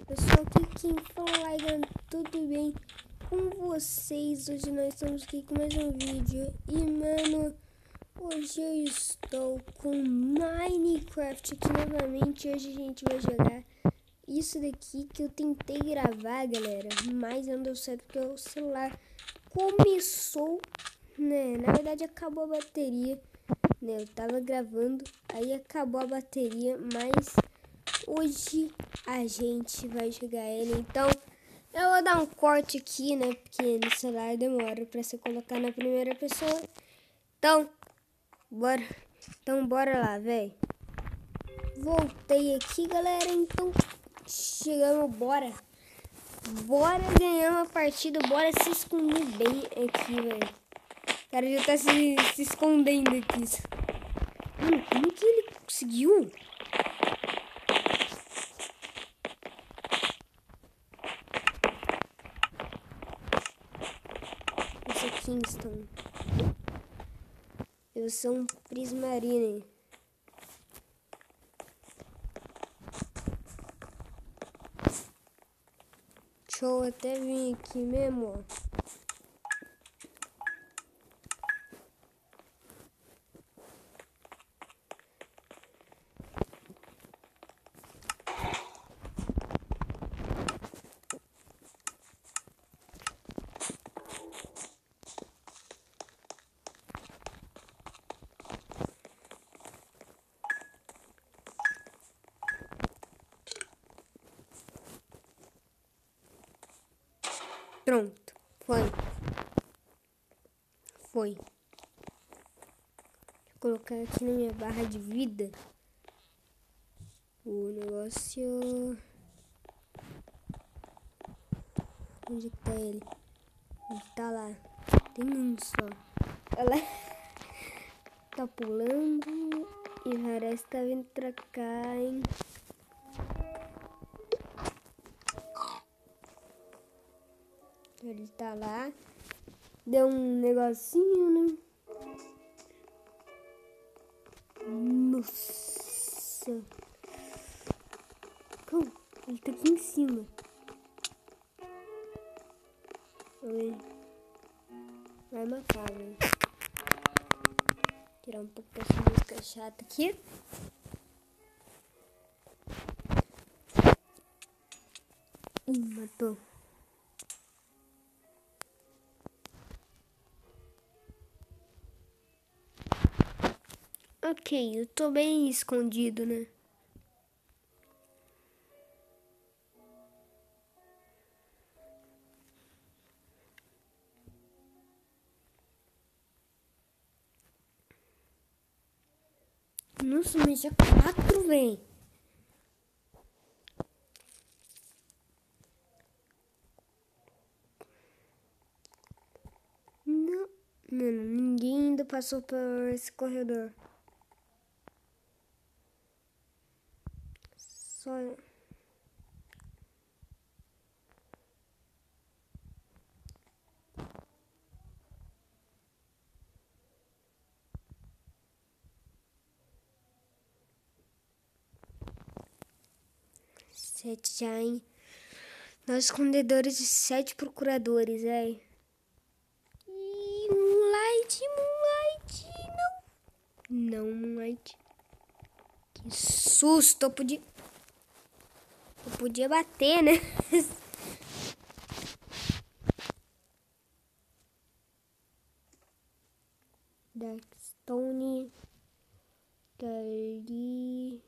Pessoal, aqui quem fala é Igan, tudo bem com vocês? Hoje nós estamos aqui com mais um vídeo e, mano, hoje eu estou com Minecraft aqui novamente. Hoje a gente vai jogar isso daqui que eu tentei gravar, galera, mas não deu certo porque o celular começou, né? Na verdade acabou a bateria, né? Eu tava gravando, aí acabou a bateria, mas hoje a gente vai jogar ele, então eu vou dar um corte aqui, né? Porque no celular demora pra você colocar na primeira pessoa. Então, bora lá, velho. Voltei aqui, galera. Então, chegamos, bora. Bora ganhar uma partida, bora se esconder bem aqui, velho. O cara já tá se escondendo aqui. Mano, como que ele conseguiu? Kingston. Eu sou um Prismarine. Deixa eu até vir aqui mesmo, ó. Pronto, foi. Vou colocar aqui na minha barra de vida o negócio. Onde tá ele? Ele tá lá. Tem um só. Ela tá pulando e parece que tá vindo pra cá, hein? Ele tá lá. Deu um negocinho, né? Nossa. Calma, ele tá aqui em cima. Vai matar, velho. Tirar um pouco dessa música chata aqui. Matou. Ok, eu tô bem escondido, né? Nossa, mas já 4, velho. Não, mano, ninguém ainda passou por esse corredor. Só... Sete já, hein? Nós escondedores de 7 procuradores, velho. Ih, Moonlight, não. Não, Moonlight. Que susto, eu podia bater, né? Darkstone. Dali.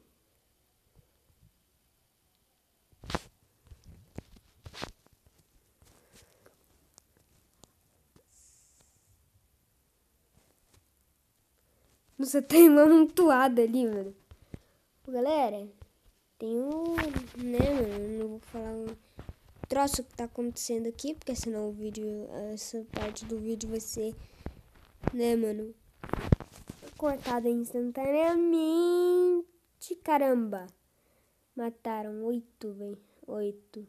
Nossa, tem uma amontoada ali, mano. Galera, tem né, mano, não vou falar um troço que tá acontecendo aqui, porque senão o vídeo, essa parte do vídeo vai ser, né, mano, cortada instantaneamente. Caramba, mataram 8, velho, 8.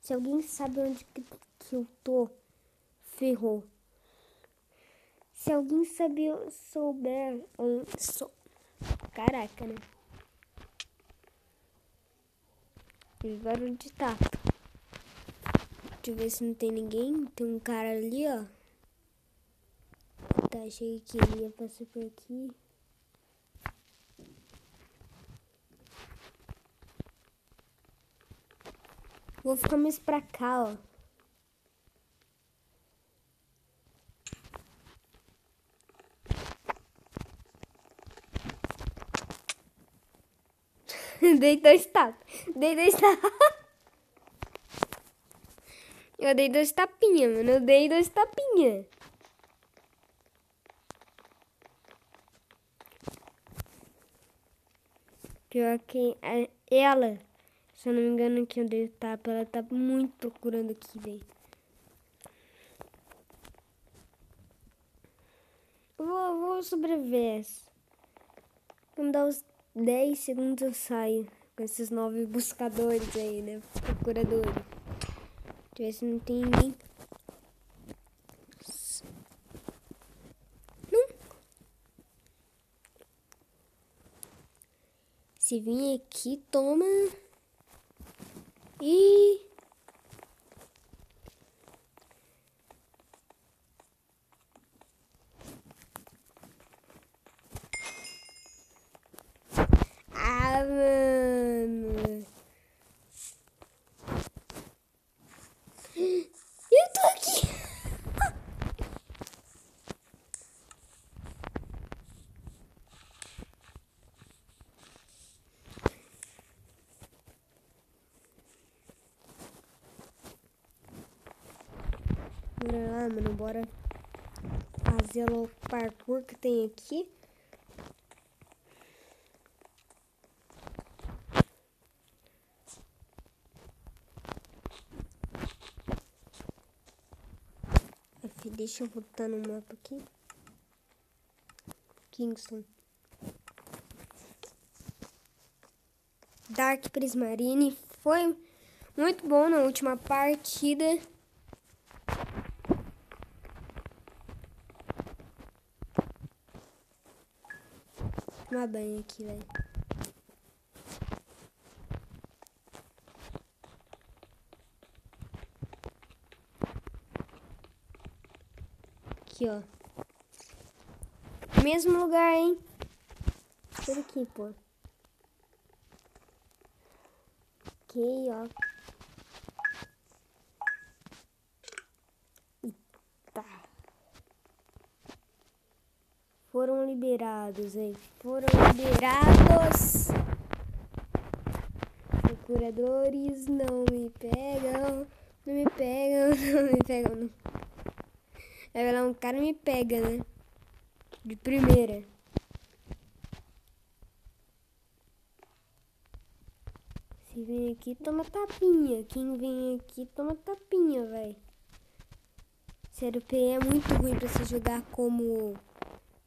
Se alguém sabe onde que eu tô, ferrou. Se alguém souber, caraca, né? Fiz barulho de tapa. Deixa eu ver se não tem ninguém. Tem um cara ali, ó. Tá, achei que ele ia passar por aqui. Vou ficar mais pra cá, ó. Dei 2 tapas. Dei 2 tapas. Eu dei 2 tapinhas, mano. Eu dei 2 tapinhas. Pior que ela, se eu não me engano, aqui eu dei tapa. Ela tá muito procurando aqui, velho. Vou sobreviver. Vamos dar uns 10 segundos eu saio com esses 9 buscadores aí, né? Procuradores. Deixa eu ver se não tem ninguém. Não. Se vir aqui, toma. E... ah, mano. Eu tô aqui. Bora lá, mano. Bora fazer o parkour que tem aqui. Deixa eu botar no mapa aqui. Kingston. Dark Prismarine foi muito bom na última partida. Tomar banho aqui, velho. Aqui, ó. Mesmo lugar, hein? Por aqui, pô. Ok, ó. Eita. Foram liberados, hein? Foram liberados. Procuradores não me pegam. Não me pegam, não me pegam. Não. Aí lá um cara me pega, né? De primeira. Se vem aqui, toma tapinha. Quem vem aqui, toma tapinha, velho. Sério, o PE é muito ruim pra se jogar como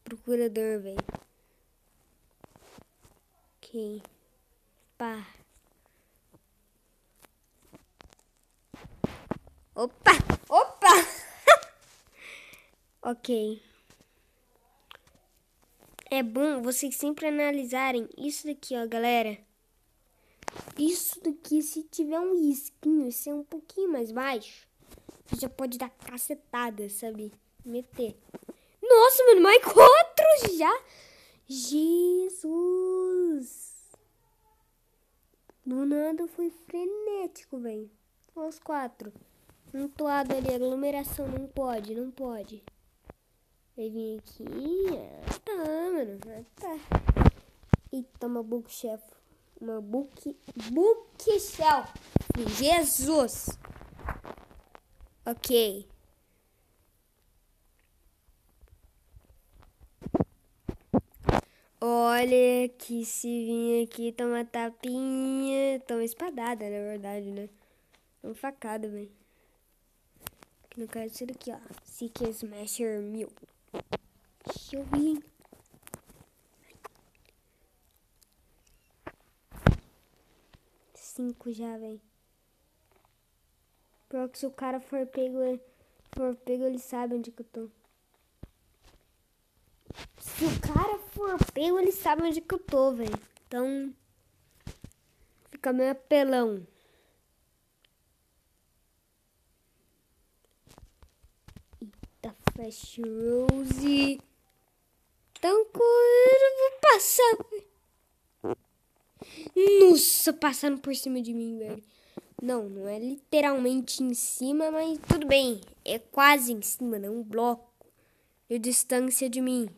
procurador, velho. Ok. Pá. Opa! Opa! Ok. É bom vocês sempre analisarem isso daqui, ó, galera. Isso daqui, se tiver um risquinho, se é um pouquinho mais baixo, você já pode dar cacetada, sabe? Meter. Nossa, mano, mais 4 já? Jesus! Do nada foi frenético, velho. Olha os 4. Um toado ali, aglomeração, não pode, não pode. Vai vir aqui. Ah, tá, mano. Ah, tá. Eita, uma bookshelf. Uma bookshelf. Jesus. Ok. Olha que se vir aqui, toma tapinha. Toma espadada, na verdade, né? Uma facada, velho. Aqui no caso, isso daqui, ó. Seeker Smasher 1000. Deixa eu vir. Cinco já, velho. Pior que se o cara for pego, ele sabe onde que eu tô. Se o cara for pego, ele sabe onde que eu tô, velho. Então, fica meio apelão. Fast Rose. Tão correndo, vou passar. Nossa, passando por cima de mim, velho. Não é literalmente em cima, mas tudo bem. É quase em cima, né? Um bloco de distância de mim.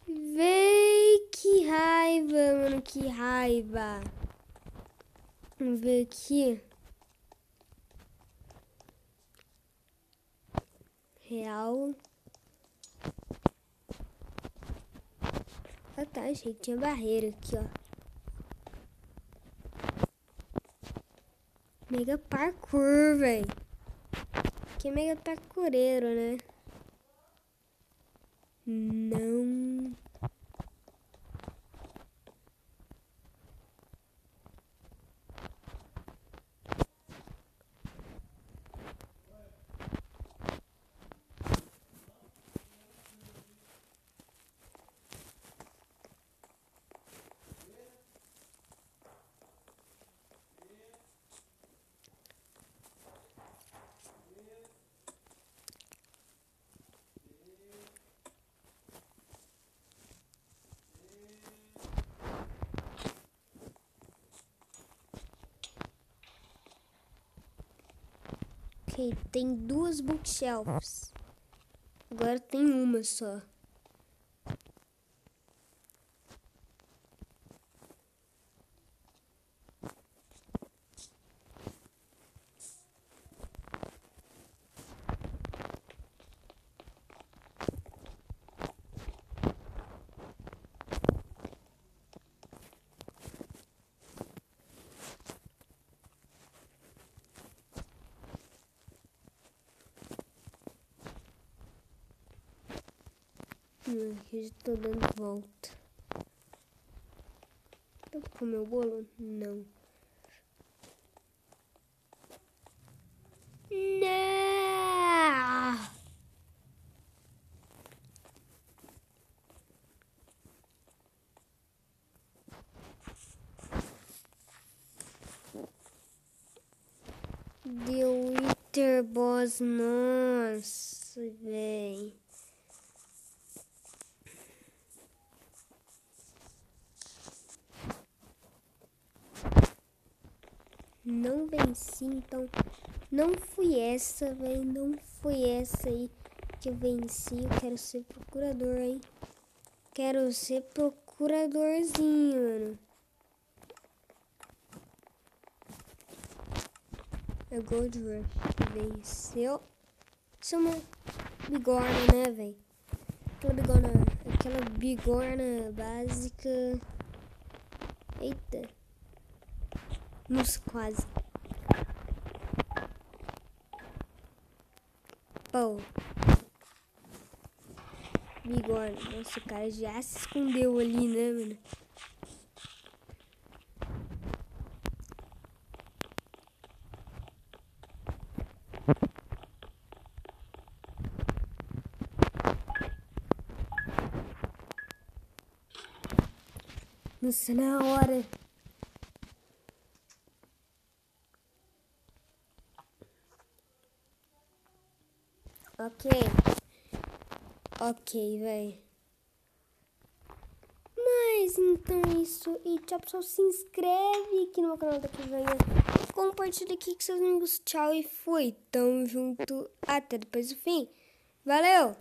Véi, que raiva, mano, que raiva. Vamos ver aqui. Real. Ah tá, achei que tinha barreira aqui, ó. Mega parkour, velho. Que é mega parkoureiro, né? Não. Ok, tem duas bookshelves. Agora tem uma só. Eu já tô dando volta. Dá pra comer o bolo? Não. Não! The Wither Boss, nossa, véi. Não venci, então não fui essa, velho. Não foi essa aí que eu venci. Eu quero ser procurador, hein? Quero ser procuradorzinho, mano. É Gold Rush. Venceu. Isso é uma bigorna, né, velho? Aquela bigorna básica. Eita. Nossa, quase. Pô. Bigorna. Nossa, o cara já se escondeu ali, né, mano? Nossa, na hora. Ok, velho. Mas então é isso. E tchau, pessoal. Se inscreve aqui no meu canal daqui venha. Compartilha aqui com seus amigos. Tchau e fui. Tamo junto. Até depois do fim. Valeu!